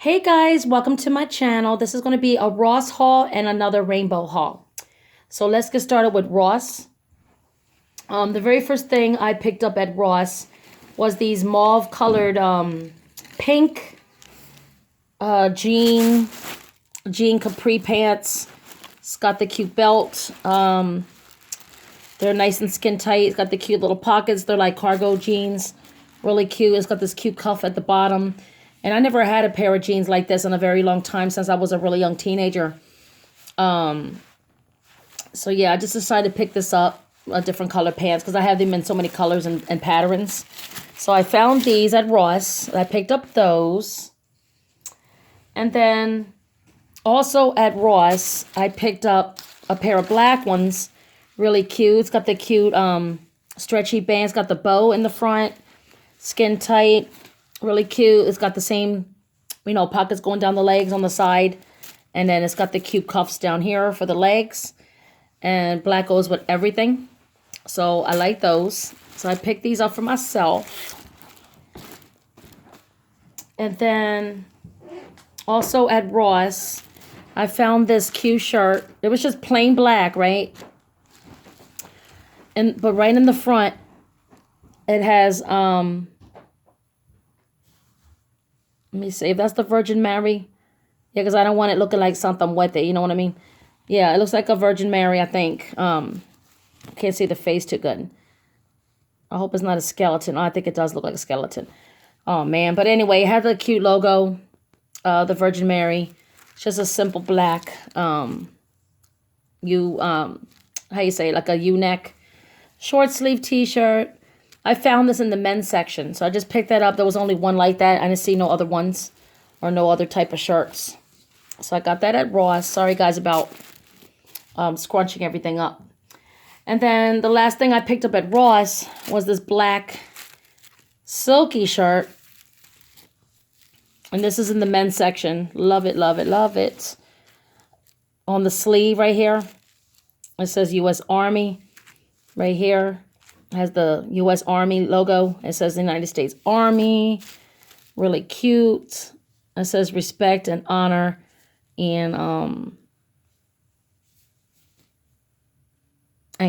Hey guys, welcome to my channel. This is going to be a Ross haul and another rainbow haul. So let's get started with Ross. The very first thing I picked up at Ross was these mauve colored pink jean capri pants. It's got the cute belt. They're nice and skin tight. It's got the cute little pockets. They're like cargo jeans. Really cute. It's got this cute cuff at the bottom. And I never had a pair of jeans like this in a very long time since I was a really young teenager. So yeah, I just decided to pick this up, different color pants, because I have them in so many colors and patterns. So I found these at Ross. I picked up those. And then also at Ross, I picked up a pair of black ones. Really cute. It's got the cute stretchy band. It's got the bow in the front. Skin tight. Really cute. It's got the same, pockets going down the legs on the side. And then it's got the cute cuffs down here for the legs. And black goes with everything. So I like those. So I picked these up for myself. And then also at Ross, I found this cute shirt. It was just plain black, right? But right in the front, it has let me see if that's the Virgin Mary. Yeah, because I don't want it looking like something with it. You know what I mean? Yeah, it looks like a Virgin Mary, I think. Can't see the face too good. I hope it's not a skeleton. Oh, I think it does look like a skeleton. Oh, man. But anyway, it had the cute logo, the Virgin Mary. It's just a simple black, how you say it, like a U-neck. Short sleeve t-shirt. I found this in the men's section, so I just picked that up. There was only one like that. I didn't see no other ones or no other type of shirts. So I got that at Ross. Sorry, guys, about scrunching everything up. And then the last thing I picked up at Ross was this black silky shirt. And this is in the men's section. Love it, love it, love it. On the sleeve right here, it says U.S. Army. Right here has the U.S. Army logo. It says the United States Army. Really cute. It says respect and honor and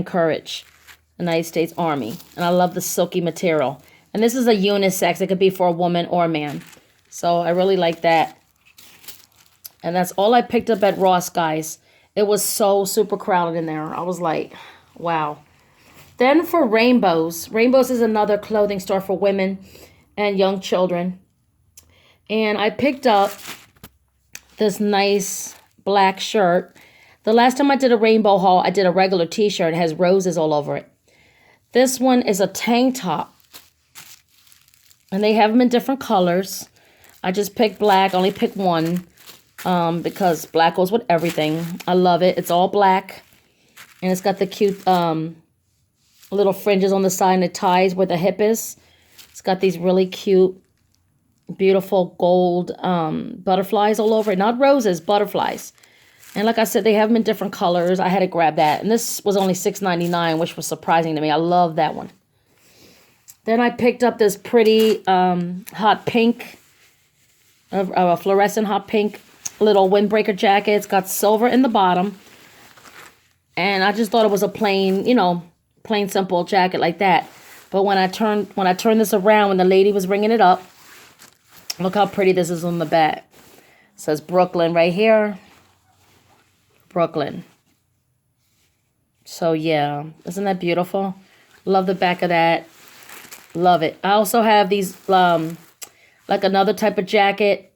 courage. United States Army. And I love the silky material. And this is a unisex. It could be for a woman or a man. So I really like that. And that's all I picked up at Ross, guys. It was so super crowded in there. I was like, wow. Then for Rainbows. Rainbows is another clothing store for women and young children. And I picked up this nice black shirt. The last time I did a rainbow haul, I did a regular t-shirt. It has roses all over it. This one is a tank top. And they have them in different colors. I just picked black. Only picked one because black goes with everything. I love it. It's all black. And it's got the cute little fringes on the side and it ties where the hip is. It's got these really cute, beautiful gold butterflies all over it. Not roses, butterflies. And like I said, they have them in different colors. I had to grab that. And this was only $6.99, which was surprising to me. I love that one. Then I picked up this pretty hot pink, a fluorescent hot pink little windbreaker jacket. It's got silver in the bottom. And I just thought it was a plain, plain simple jacket like that. But when I turned this around, when the lady was bringing it up, look how pretty this is on the back. It says Brooklyn right here. Brooklyn. So yeah, isn't that beautiful? Love the back of that. Love it. I also have these like another type of jacket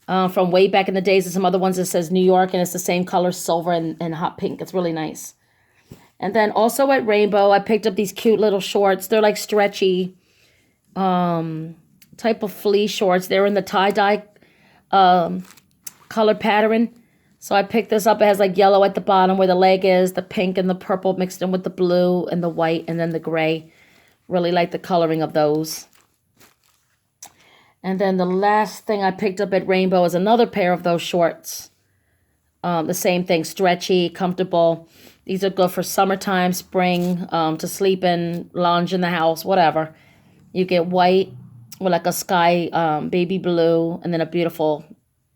from way back in the days. There's some other ones that says New York and it's the same color, silver and hot pink. It's really nice. And then also at Rainbow, I picked up these cute little shorts. They're like stretchy type of fleece shorts. They're in the tie-dye color pattern. So I picked this up. It has like yellow at the bottom where the leg is, the pink and the purple mixed in with the blue and the white and then the gray. Really like the coloring of those. And then the last thing I picked up at Rainbow is another pair of those shorts. The same thing, stretchy, comfortable. These are good for summertime, spring, to sleep in, lounge in the house, whatever. You get white with like a sky baby blue and then a beautiful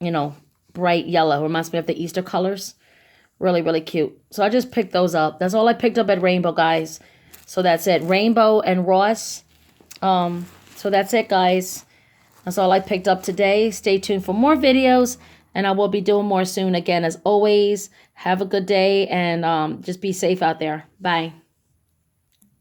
you know, bright yellow. Reminds me of the Easter colors. Really, really cute. So I just picked those up. That's all I picked up at Rainbow, guys. So that's it. Rainbow and Ross. So that's it, guys. That's all I picked up today. Stay tuned for more videos. And I will be doing more soon. Again, as always, have a good day. And just be safe out there. Bye.